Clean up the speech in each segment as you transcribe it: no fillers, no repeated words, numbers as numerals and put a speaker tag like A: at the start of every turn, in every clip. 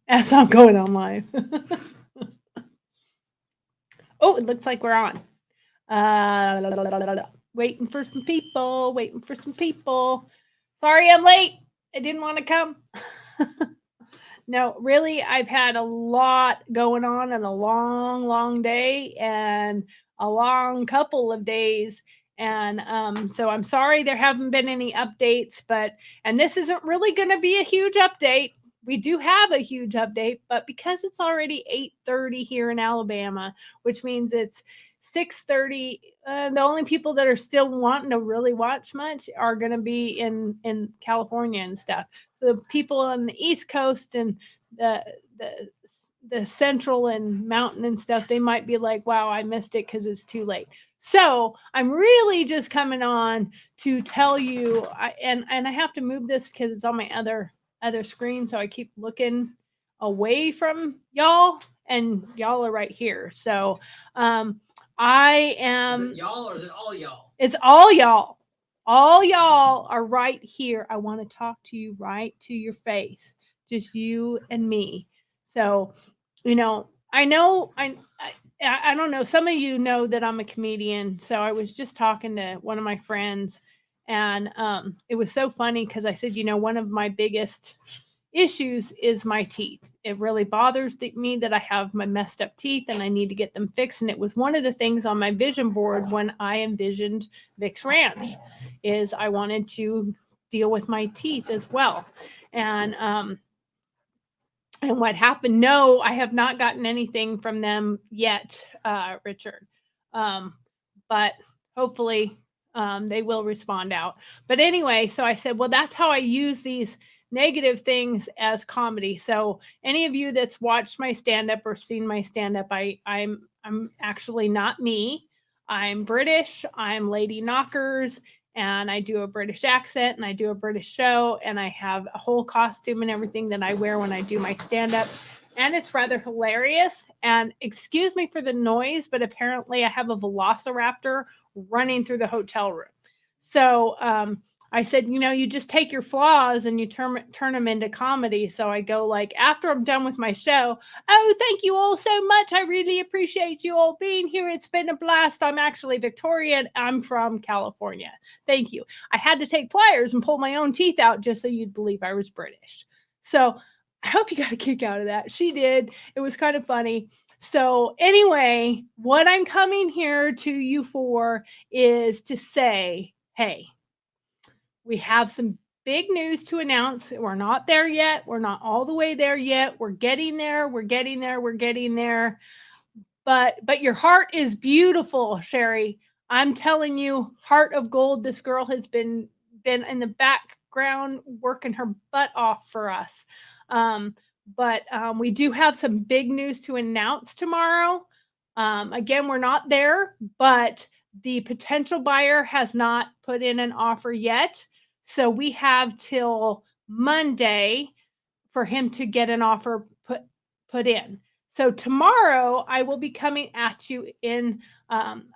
A: as I'm going on live. Oh, it looks like we're on. Waiting for some people. Waiting for some people. Sorry, I'm late. I didn't want to come. No, really, I've had a lot going on and a long, long day and a long couple of days. And so I'm sorry there haven't been any updates, and this isn't really going to be a huge update. We do have a huge update, but because it's already 8:30 here in Alabama, which means it's 6:30, the only people that are still wanting to really watch much are going to be in California and stuff. So the people on the East Coast and the the the central and mountain and stuff, they might be like, wow, I missed it because it's too late. So I'm really just coming on to tell you, and I have to move this because it's on my other screen, so I keep looking away from y'all, and y'all are right here. So I am. Is it y'all or is it all y'all? It's all y'all. All y'all are right here. I want to talk to you right to your face, just you and me. So, I know I don't know. Some of you know that I'm a comedian, so I was just talking to one of my friends, and it was so funny because I said, one of my biggest issues is my teeth. It really bothers me that I have my messed up teeth and I need to get them fixed. And it was one of the things on my vision board when I envisioned Vic's Ranch, is I wanted to deal with my teeth as well. And and what happened? No, I have not gotten anything from them yet, Richard. Um, but hopefully they will respond out. But anyway, so I said, well, that's how I use these negative things as comedy. So any of you that's watched my stand up or seen my stand up, I'm actually not me. I'm British. I'm Lady Knockers, and I do a British accent and I do a British show, and I have a whole costume and everything that I wear when I do my stand up. And it's rather hilarious. And excuse me for the noise, but apparently I have a velociraptor running through the hotel room. So I said, you just take your flaws and you turn them into comedy. So I go like, after I'm done with my show, oh, thank you all so much. I really appreciate you all being here. It's been a blast. I'm actually Victoria. I'm from California. Thank you. I had to take pliers and pull my own teeth out just so you'd believe I was British. So I hope you got a kick out of that. She did. It was kind of funny. So, anyway, what I'm coming here to you for is to say, hey, we have some big news to announce. We're not there yet. We're not all the way there yet. We're getting there. We're getting there. We're getting there. But your heart is beautiful, Sherry. I'm telling you, heart of gold. This girl has been in the background working her butt off for us. But we do have some big news to announce tomorrow. Again, we're not there, but the potential buyer has not put in an offer yet. So we have till Monday for him to get an offer put in. So tomorrow I will be coming at you in,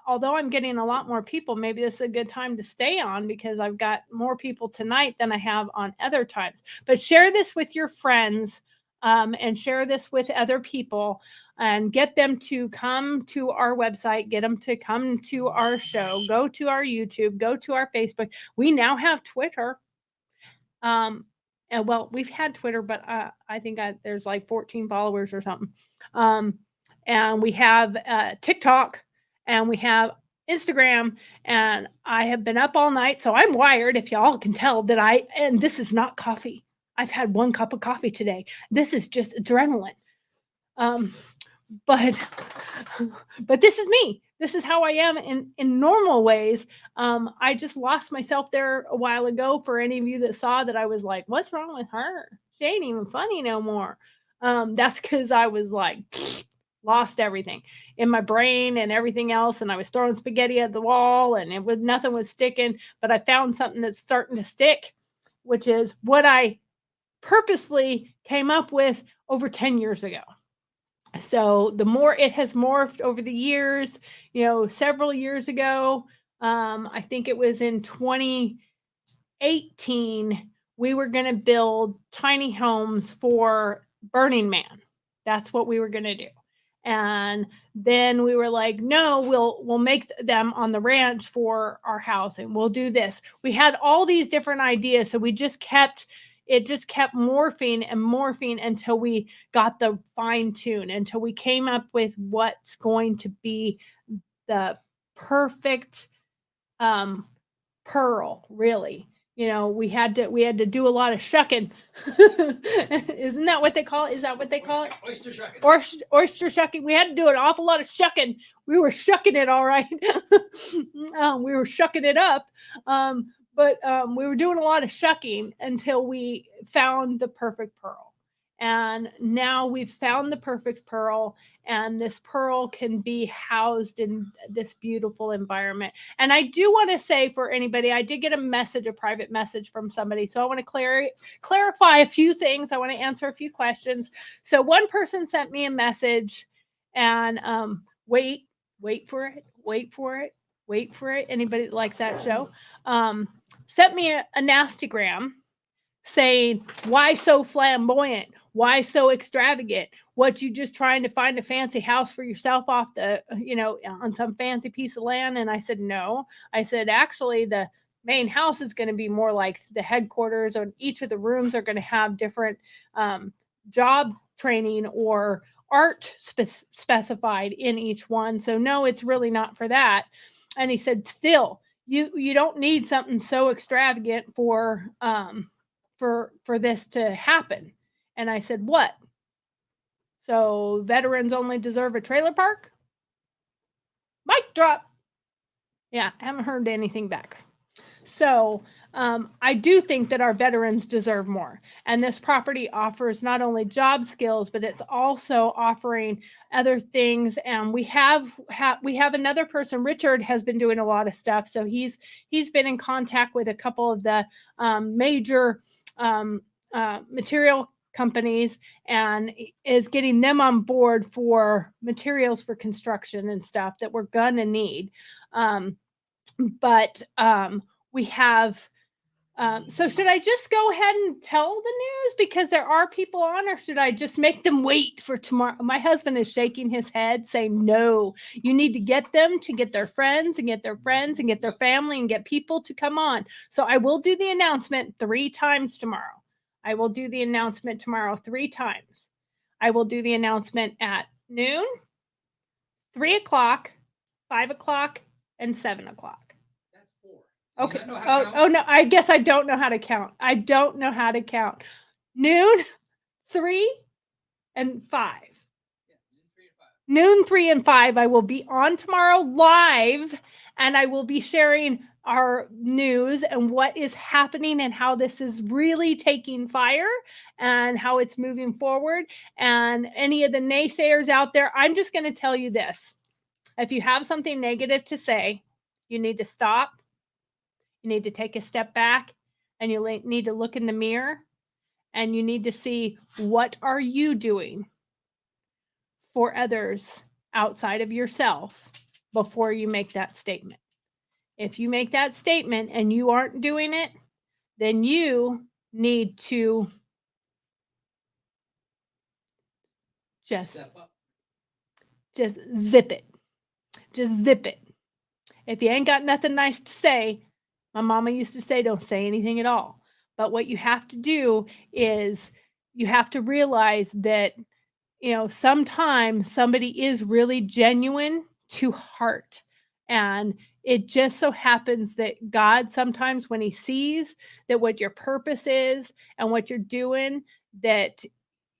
A: although I'm getting a lot more people, maybe this is a good time to stay on because I've got more people tonight than I have on other times. But share this with your friends, and share this with other people, and get them to come to our website, get them to come to our show, go to our YouTube, go to our Facebook. We now have Twitter. And well, we've had Twitter, but I think there's like 14 followers or something. Um, and we have TikTok, and we have Instagram, and I have been up all night, so I'm wired. If y'all can tell that and this is not coffee. I've had 1 cup of coffee today. This is just adrenaline. Um, but but this is me. This is how I am in normal ways. I just lost myself there a while ago. For any of you that saw that, I was like, what's wrong with her? She ain't even funny no more. That's because I was like lost everything in my brain and everything else, and I was throwing spaghetti at the wall, and nothing was sticking. But I found something that's starting to stick, which is what I purposely came up with over 10 years ago. So the more it has morphed over the years, several years ago, I think it was in 2018 we were going to build tiny homes for Burning Man. That's what we were going to do. And then we were like, no, we'll make them on the ranch for our house, and we'll do this. We had all these different ideas, so it just kept morphing and morphing until we got the fine tune, until we came up with what's going to be the perfect pearl, really. We had to do a lot of shucking. Isn't that what they call it? Is that what they call it?
B: Oyster shucking.
A: Oyster shucking. We had to do an awful lot of shucking. We were shucking it all right. We were shucking it up. But we were doing a lot of shucking until we found the perfect pearl. And now we've found the perfect pearl, and this pearl can be housed in this beautiful environment. And I do want to say, for anybody, I did get a private message from somebody. So I want to clarify a few things. I want to answer a few questions. So one person sent me a message, and wait for it. Anybody that likes that show, sent me a nastygram saying, why so flamboyant? Why so extravagant? What, you just trying to find a fancy house for yourself off the, on some fancy piece of land? And I said, no. I said, actually, the main house is going to be more like the headquarters, or each of the rooms are going to have different job training or art specified in each one. So no, it's really not for that. And he said, still, you don't need something so extravagant for this to happen. And I said, what? So veterans only deserve a trailer park? Mic drop. Yeah, I haven't heard anything back. So I do think that our veterans deserve more. And this property offers not only job skills, but it's also offering other things. And we have another person. Richard has been doing a lot of stuff. So he's been in contact with a couple of the major material companies, and is getting them on board for materials for construction and stuff that we're gonna need. But we have, so should I just go ahead and tell the news because there are people on, or should I just make them wait for tomorrow? My husband is shaking his head saying, no, you need to get them to get their friends and get their friends and get their family and get people to come on. So I will do the announcement 3 times tomorrow. I will do the announcement tomorrow 3 times. I will do the announcement at noon, 3 o'clock, 5 o'clock, and 7 o'clock.
B: That's 4.
A: Okay. Oh no, I guess I don't know how to count. Noon, 3, and 5. Noon, 3, and 5. I will be on tomorrow live, and I will be sharing our news and what is happening and how this is really taking fire and how it's moving forward. And any of the naysayers out there, I'm just going to tell you this. If you have something negative to say, you need to stop. You need to take a step back, and you need to look in the mirror, and you need to see, what are you doing for others outside of yourself before you make that statement. If you make that statement and you aren't doing it, then you need to just zip it. Just zip it. If you ain't got nothing nice to say, my mama used to say, don't say anything at all. But what you have to do is you have to realize that, sometimes somebody is really genuine to heart. And it just so happens that God, sometimes when he sees that what your purpose is and what you're doing, that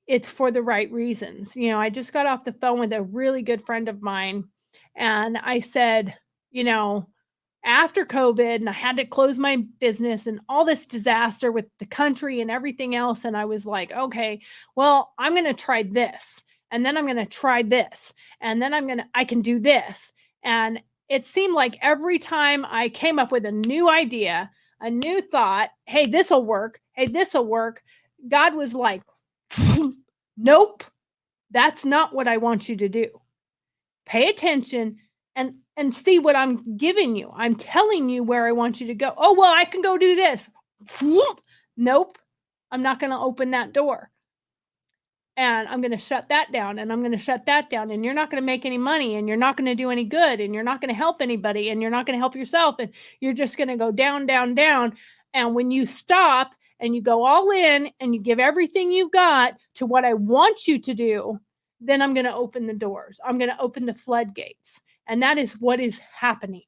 A: it's for the right reasons. I just got off the phone with a really good friend of mine, and I said, after COVID, and I had to close my business and all this disaster with the country and everything else. And I was like, okay, well, I'm going to try this. And then I'm going to try this. And then I can do this. And it seemed like every time I came up with a new idea, a new thought, hey, this'll work. Hey, this'll work. God was like, nope, that's not what I want you to do. Pay attention and see what I'm giving you. I'm telling you where I want you to go. Oh, well, I can go do this. Nope, I'm not going to open that door. And I'm going to shut that down, and I'm going to shut that down. And you're not going to make any money, and you're not going to do any good, and you're not going to help anybody, and you're not going to help yourself. And you're just going to go down, down, down. And when you stop and you go all in and you give everything you got to what I want you to do, then I'm going to open the doors. I'm going to open the floodgates. And that is what is happening.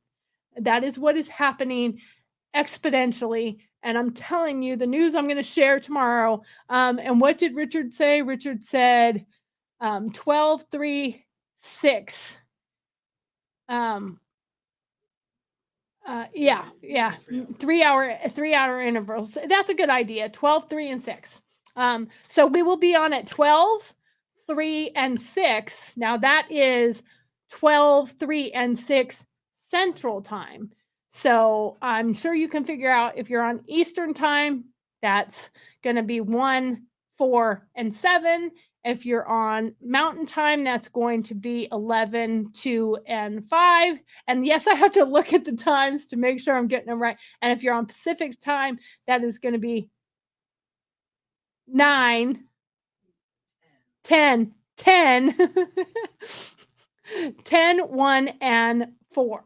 A: That is what is happening exponentially. And I'm telling you, the news I'm going to share tomorrow. And what did Richard say? Richard said 12, 3, 6. Yeah. 3-hour intervals. That's a good idea. 12, 3, and 6. So we will be on at 12, 3, and 6. Now that is 12, 3, and 6 Central Time. So I'm sure you can figure out if you're on Eastern Time, that's going to be 1, 4, and 7. If you're on Mountain Time, that's going to be 11, 2, and 5. And yes, I have to look at the times to make sure I'm getting them right. And if you're on Pacific Time, that is going to be 9, 10, 10, 10, 1, and 4.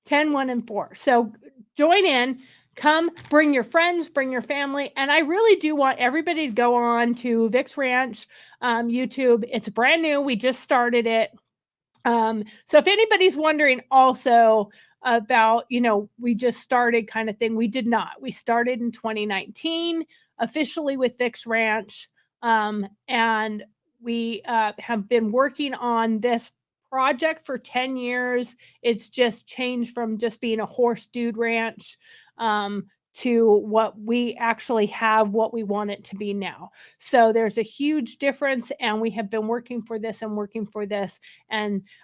A: 10, 1, and 4. So join in, come, bring your friends, bring your family. And I really do want everybody to go on to Vic's Ranch YouTube. It's brand new. We just started it. So if anybody's wondering also about, we just started kind of thing, we did not. We started in 2019 officially with Vic's Ranch. And we have been working on this project for 10 years. It's just changed from just being a horse dude ranch to what we actually have, what we want it to be now. So there's a huge difference, and we have been working for this. And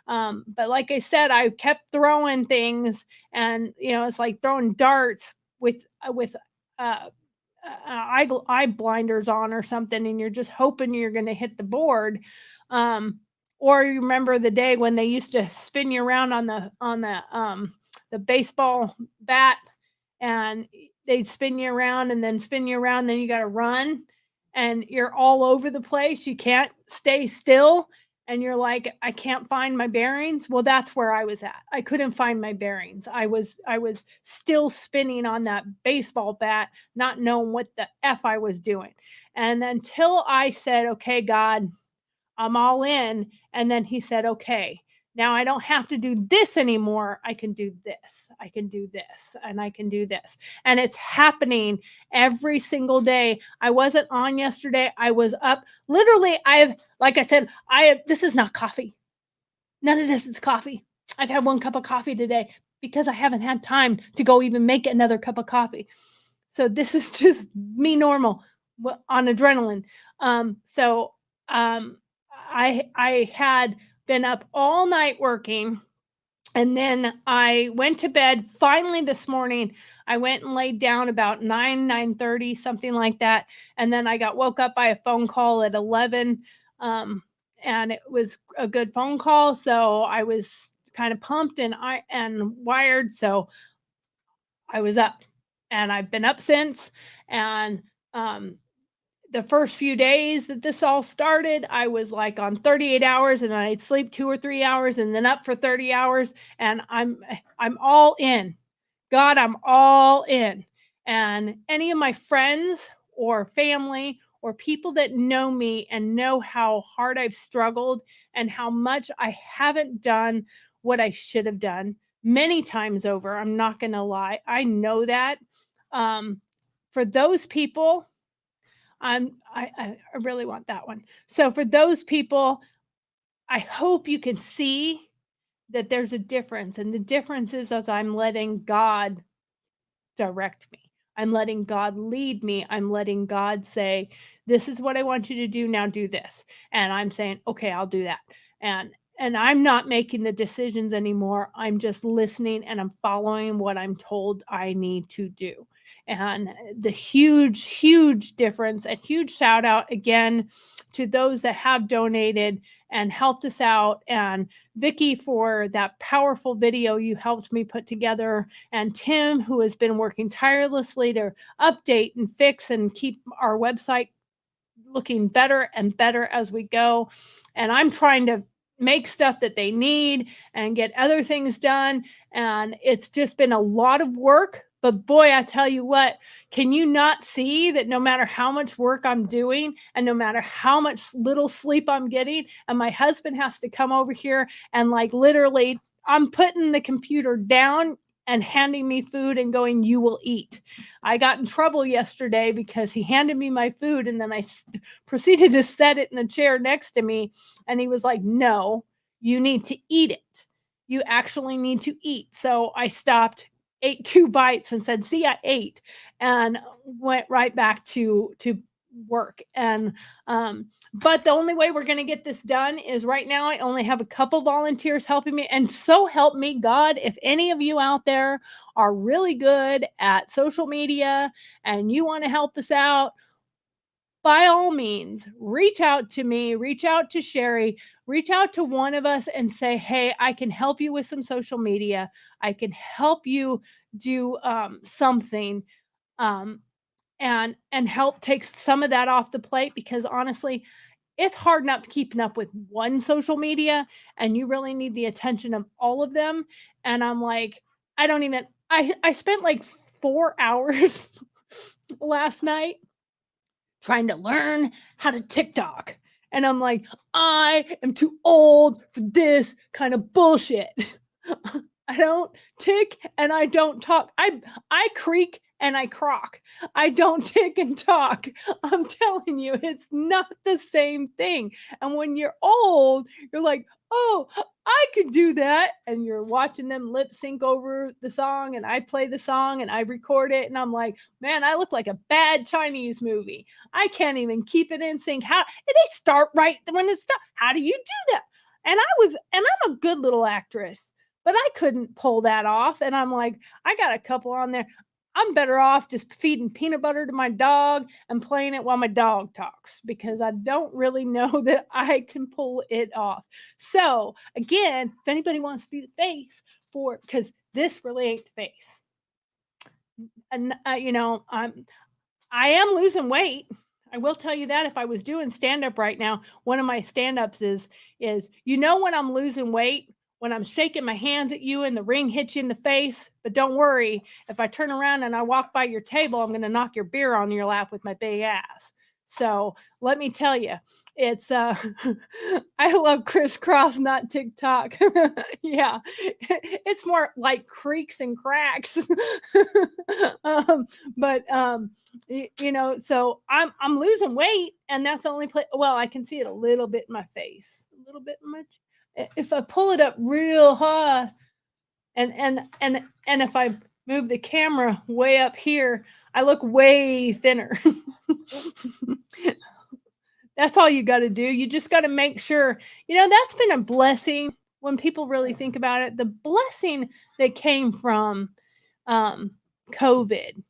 A: but like I said, I kept throwing things, and it's like throwing darts with eye blinders on or something, and you're just hoping you're going to hit the board. Or you remember the day when they used to spin you around on the baseball bat, and they'd spin you around and then spin you around, then you got to run, and you're all over the place. You can't stay still, and you're like, I can't find my bearings. Well, that's where I was at. I couldn't find my bearings. I was still spinning on that baseball bat, not knowing what the F I was doing. And until I said, okay, God, I'm all in. And then he said, okay, now I don't have to do this anymore. I can do this. I can do this. And I can do this. And it's happening every single day. I wasn't on yesterday. I was up. Literally, like I said, this is not coffee. None of this is coffee. I've had 1 cup of coffee today because I haven't had time to go even make another cup of coffee. So this is just me normal on adrenaline. I had been up all night working, and then I went to bed. Finally this morning, I went and laid down about 9:30, something like that. And then I got woke up by a phone call at 11. And it was a good phone call. So I was kind of pumped and wired. So I was up, and I've been up since. And the first few days that this all started, I was like on 38 hours, and I'd sleep 2 or 3 hours and then up for 30 hours. And I'm all in. God, I'm all in. And any of my friends or family or people that know me and know how hard I've struggled and how much I haven't done what I should have done many times over. I'm not going to lie. I know that. For those people, I really want that one. So for those people, I hope you can see that there's a difference. And the difference is as I'm letting God direct me. I'm letting God lead me. I'm letting God say, this is what I want you to do. Now do this. And I'm saying, okay, I'll do that. And I'm not making the decisions anymore. I'm just listening, and I'm following what I'm told I need to do. and the huge difference. And huge shout out again to those that have donated and helped us out, and Vicki for that powerful video you helped me put together, and Tim, who has been working tirelessly to update and fix and keep our website looking better and better as we go. And I'm trying to make stuff that they need and get other things done, and it's just been a lot of work. But boy, I tell you what, can you not see that no matter how much work I'm doing and no matter how much little sleep I'm getting, and my husband has to come over here and like literally I'm putting the computer down and handing me food and going, you will eat. I got in trouble yesterday because he handed me my food and then I proceeded to set it in the chair next to me. And he was like, no, you need to eat it. You actually need to eat. So I stopped, ate 2 bites and said, see, I ate, and went right back to work. And but the only way we're going to get this done is right now I only have a couple volunteers helping me, and so help me God, if any of you out there are really good at social media and you want to help us out, by all means, reach out to me, reach out to Sherry, reach out to one of us and say, hey, I can help you with some social media. I can help you do something. And help take some of that off the plate, because honestly, it's hard not keeping up with one social media, and you really need the attention of all of them. And I'm like, I spent like 4 hours last night trying to learn how to TikTok. And I'm like, I am too old for this kind of bullshit. I don't tick and I don't talk. I creak and I crock. I don't tick and talk. I'm telling you, it's not the same thing. And when you're old, you're like, oh, I could do that. And you're watching them lip sync over the song, and I play the song and I record it. And I'm like, man, I look like a bad Chinese movie. I can't even keep it in sync. How they start right when it starts? How do you do that? And I'm a good little actress, but I couldn't pull that off. And I'm like, I got a couple on there. I'm better off just feeding peanut butter to my dog and playing it while my dog talks, because I don't really know that I can pull it off. So again, if anybody wants to be the face for, because this really ain't the face. And I am losing weight. I will tell you that. If I was doing stand-up right now, one of my stand-ups is when I'm losing weight, when I'm shaking my hands at you and the ring hits you in the face. But don't worry, if I turn around and I walk by your table, I'm going to knock your beer on your lap with my big ass. So let me tell you, it's I love crisscross, not TikTok. Yeah, it's more like creaks and cracks. So I'm losing weight, and that's the only place. Well, I can see it a little bit in my face, a little bit in my. If I pull it up real high, and if I move the camera way up here, I look way thinner. That's all you got to do. You just got to make sure, that's been a blessing when people really think about it. The blessing that came from COVID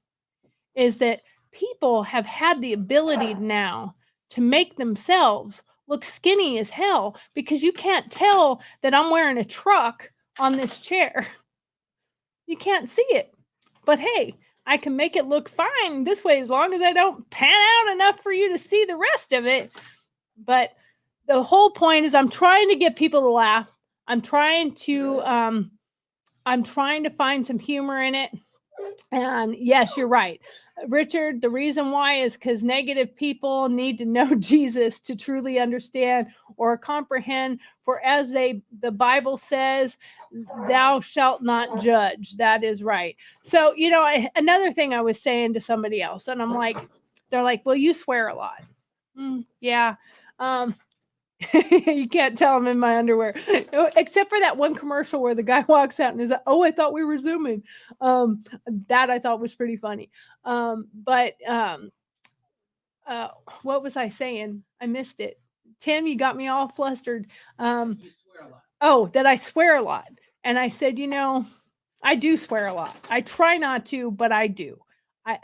A: is that people have had the ability now to make themselves look skinny as hell, because you can't tell that I'm wearing a truck on this chair. You can't see it. But hey, I can make it look fine this way as long as I don't pan out enough for you to see the rest of it. But the whole point is I'm trying to get people to laugh. I'm trying to find some humor in it. And yes, you're right, Richard. The reason why is because negative people need to know Jesus to truly understand or comprehend. For as the Bible says, thou shalt not judge. That is right. So, another thing I was saying to somebody else, and I'm like, they're like, well, you swear a lot. Yeah. You can't tell I'm in my underwear, except for that one commercial where the guy walks out and is like, oh, I thought we were zooming. That I thought was pretty funny. What was I saying? I missed it. Tim, you got me all flustered.
B: You swear a lot.
A: Oh, that I swear a lot. And I said, I do swear a lot. I try not to, but I do.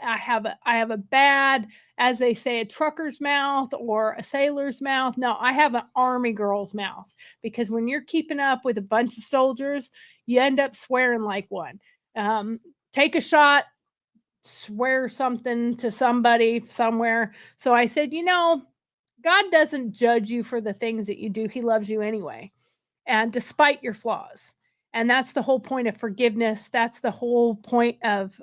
A: I have a bad, as they say, a trucker's mouth or a sailor's mouth. No, I have an army girl's mouth, because when you're keeping up with a bunch of soldiers, you end up swearing like one. Um, Take a shot, swear something to somebody somewhere. So I said, God doesn't judge you for the things that you do. He loves you anyway, and despite your flaws. And that's the whole point of forgiveness. That's the whole point of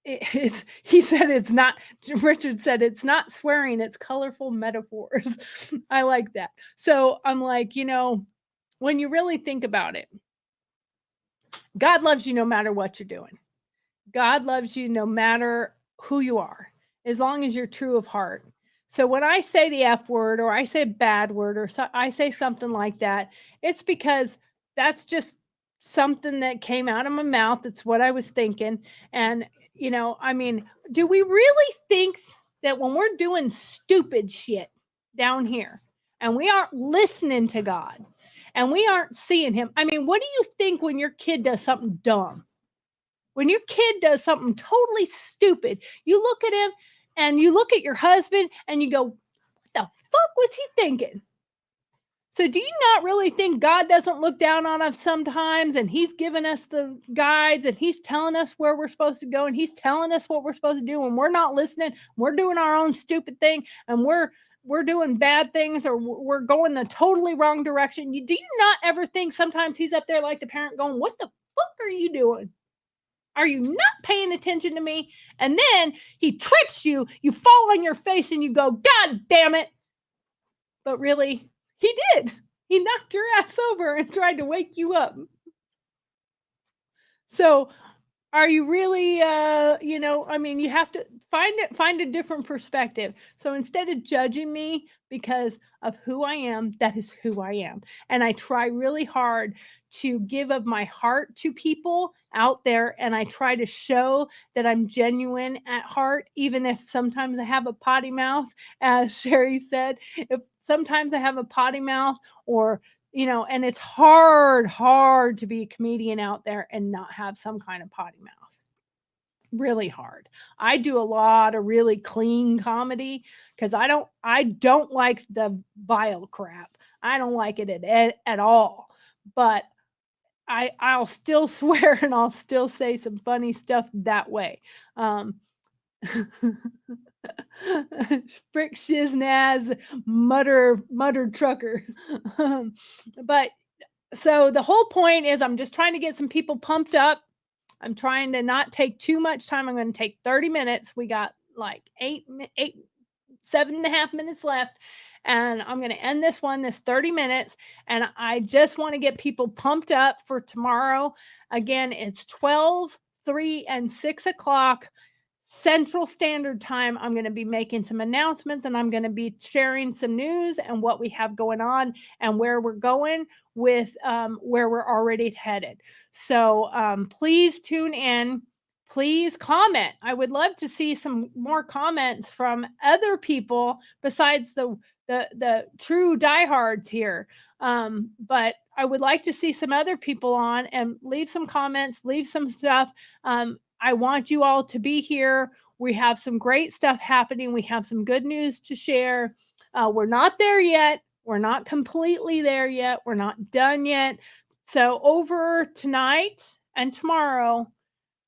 A: it's he said it's not Richard said it's not swearing, it's colorful metaphors. I like that. So I'm like, when you really think about it, God loves you no matter what you're doing. God loves you no matter who you are, as long as you're true of heart. So when I say the F word, or I say a bad word, or I say something like that, it's because that's just something that came out of my mouth. It's what I was thinking. And, I mean, do we really think that when we're doing stupid shit down here and we aren't listening to God and we aren't seeing Him? I mean, what do you think when your kid does something dumb? When your kid does something totally stupid, you look at him and you look at your husband and you go, what the fuck was he thinking? So do you not really think God doesn't look down on us sometimes, and He's giving us the guides, and He's telling us where we're supposed to go, and He's telling us what we're supposed to do, and we're not listening, we're doing our own stupid thing, and we're doing bad things, or we're going the totally wrong direction? Do you not ever think sometimes He's up there like the parent going, what the fuck are you doing? Are you not paying attention to me? And then he trips you, you fall on your face, and you go, God damn it. But really, he did. He knocked your ass over and tried to wake you up. So are you really I mean, you have to find a different perspective. So instead of judging me because of who I am, that is who I am. And I try really hard to give of my heart to people out there, and I try to show that I'm genuine at heart, even if sometimes I have a potty mouth, as Sherry said. If sometimes I have a potty mouth, or and it's hard to be a comedian out there and not have some kind of potty mouth. Really hard. I do a lot of really clean comedy because I don't like the vile crap. I don't like it at all. But I'll still swear, and I'll still say some funny stuff that way. Frick shiznaz mutter trucker. But so the whole point is, I'm just trying to get some people pumped up. I'm trying to not take too much time. I'm going to take 30 minutes. We got like 7.5 minutes left. And I'm going to end this 30 minutes. And I just want to get people pumped up for tomorrow. Again, it's 12, 3, and 6 o'clock Central Standard Time. I'm going to be making some announcements, and I'm going to be sharing some news and what we have going on and where we're going with where we're already headed. So please tune in. Please comment. I would love to see some more comments from other people besides the true diehards here. But I would like to see some other people on and leave some comments, leave some stuff. I want you all to be here. We have some great stuff happening. We have some good news to share. We're not there yet. We're not completely there yet. We're not done yet. So over tonight and tomorrow,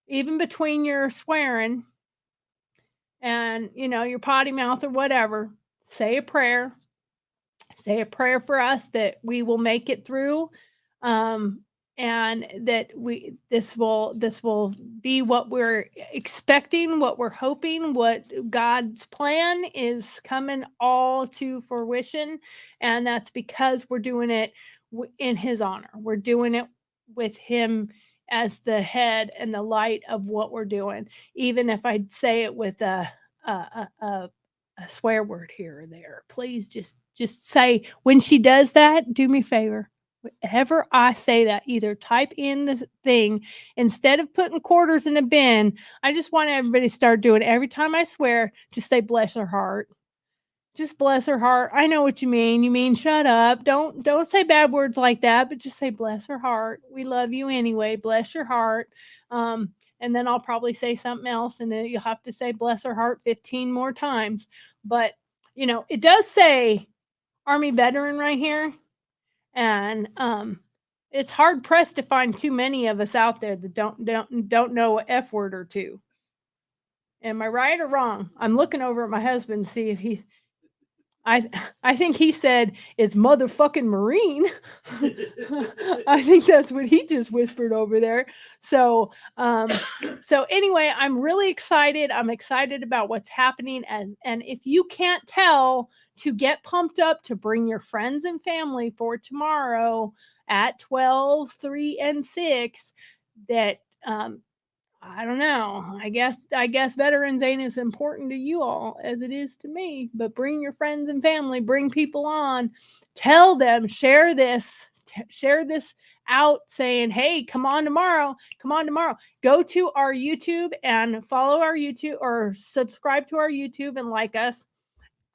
A: even between your swearing and, your potty mouth or whatever, say a prayer. Say a prayer for us that we will make it through. And that this will be what we're expecting, what we're hoping, what God's plan is coming all to fruition. And that's because we're doing it in His honor. We're doing it with Him as the head and the light of what we're doing. Even if I say it with a swear word here or there, please just say, when she does that, do me a favor. Whenever I say that, either type in the thing instead of putting quarters in a bin. I just want everybody to start doing it. Every time I swear, just say bless her heart. Just bless her heart. I know what you mean. You mean shut up. Don't say bad words like that, but just say bless her heart. We love you anyway. Bless your heart. and then I'll probably say something else, and then you'll have to say bless her heart 15 more times. But it does say Army veteran right here, and it's hard pressed to find too many of us out there that don't know a F word or two. Am I right or wrong? I'm looking over at my husband to see if he. I think he said it's motherfucking Marine. I think that's what he just whispered over there. So anyway, I'm really excited. I'm excited about what's happening, and if you can't tell, to get pumped up, to bring your friends and family for tomorrow at 12, 3, and 6. That I don't know. I guess veterans ain't as important to you all as it is to me. But bring your friends and family, bring people on, tell them, share this out, saying, "Hey, come on tomorrow. Come on tomorrow." Go to our YouTube and follow our YouTube, or subscribe to our YouTube and like us.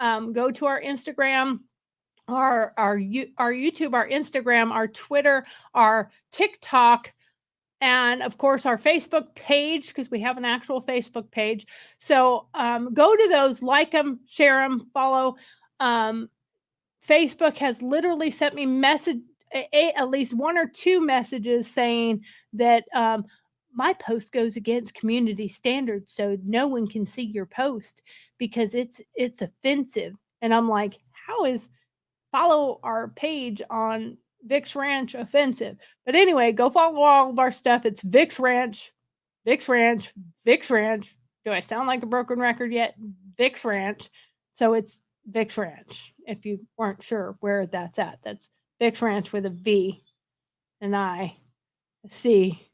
A: Go to our Instagram, our YouTube, our Instagram, our Twitter, our TikTok, and of course our Facebook page, because we have an actual Facebook page. So go to those, like them, share them, follow. Facebook has literally sent me at least 1 or 2 messages saying that my post goes against community standards, so no one can see your post because it's offensive. And I'm like, how is follow our page on Vix Ranch offensive? But anyway, go follow all of our stuff. It's Vix Ranch, Vix Ranch, Vix Ranch. Do I sound like a broken record yet? Vix Ranch. So it's Vix Ranch. If you weren't sure where that's at, that's Vix Ranch with a V, an I, a C,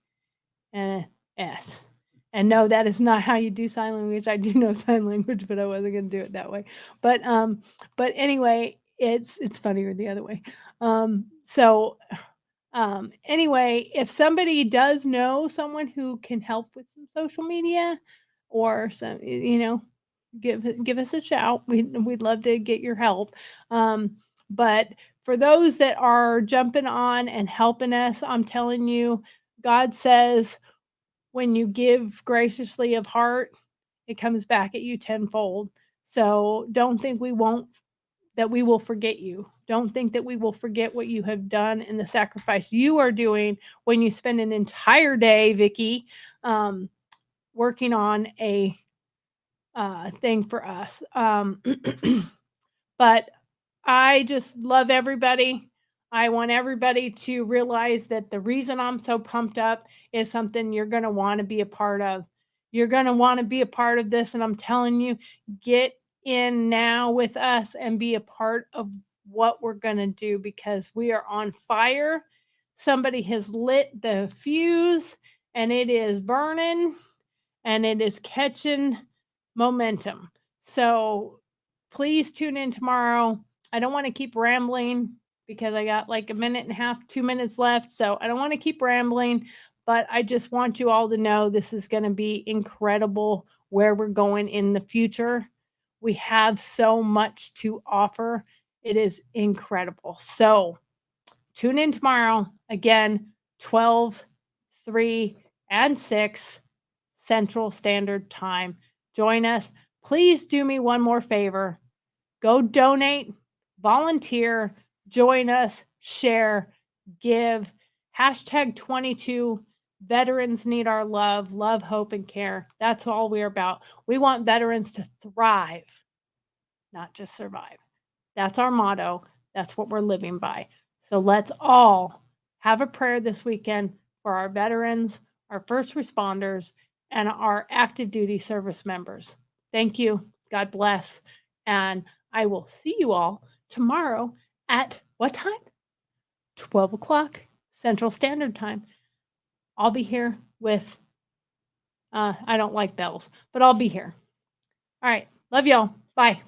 A: and an S. And no, that is not how you do sign language. I do know sign language, but I wasn't going to do it that way. But anyway, it's funnier the other way. Anyway, if somebody does know someone who can help with some social media, or some, give us a shout. We'd love to get your help. But for those that are jumping on and helping us, I'm telling you, God says, when you give graciously of heart, it comes back at you tenfold. So don't think we will forget you. Don't think that we will forget what you have done and the sacrifice you are doing when you spend an entire day, Vicki, working on a thing for us. But I just love everybody. I want everybody to realize that the reason I'm so pumped up is something you're going to want to be a part of. You're going to want to be a part of this. And I'm telling you, get in now with us and be a part of what we're going to do, because we are on fire. Somebody has lit the fuse and it is burning and it is catching momentum. So please tune in tomorrow. I don't want to keep rambling because I got like a minute and a half, 2 minutes left. So I don't want to keep rambling, but I just want you all to know this is going to be incredible where we're going in the future. We have so much to offer. It is incredible. So tune in tomorrow. Again, 12, 3, and 6 Central Standard Time. Join us. Please do me one more favor. Go donate, volunteer, join us, share, give. #22 Veterans need our love, hope, and care. That's all we're about. We want veterans to thrive, not just survive. That's our motto. That's what we're living by. So let's all have a prayer this weekend for our veterans, our first responders, and our active duty service members. Thank you. God bless. And I will see you all tomorrow at what time? 12 o'clock Central Standard Time. I'll be here with, I don't like bells, but I'll be here. All right. Love y'all. Bye.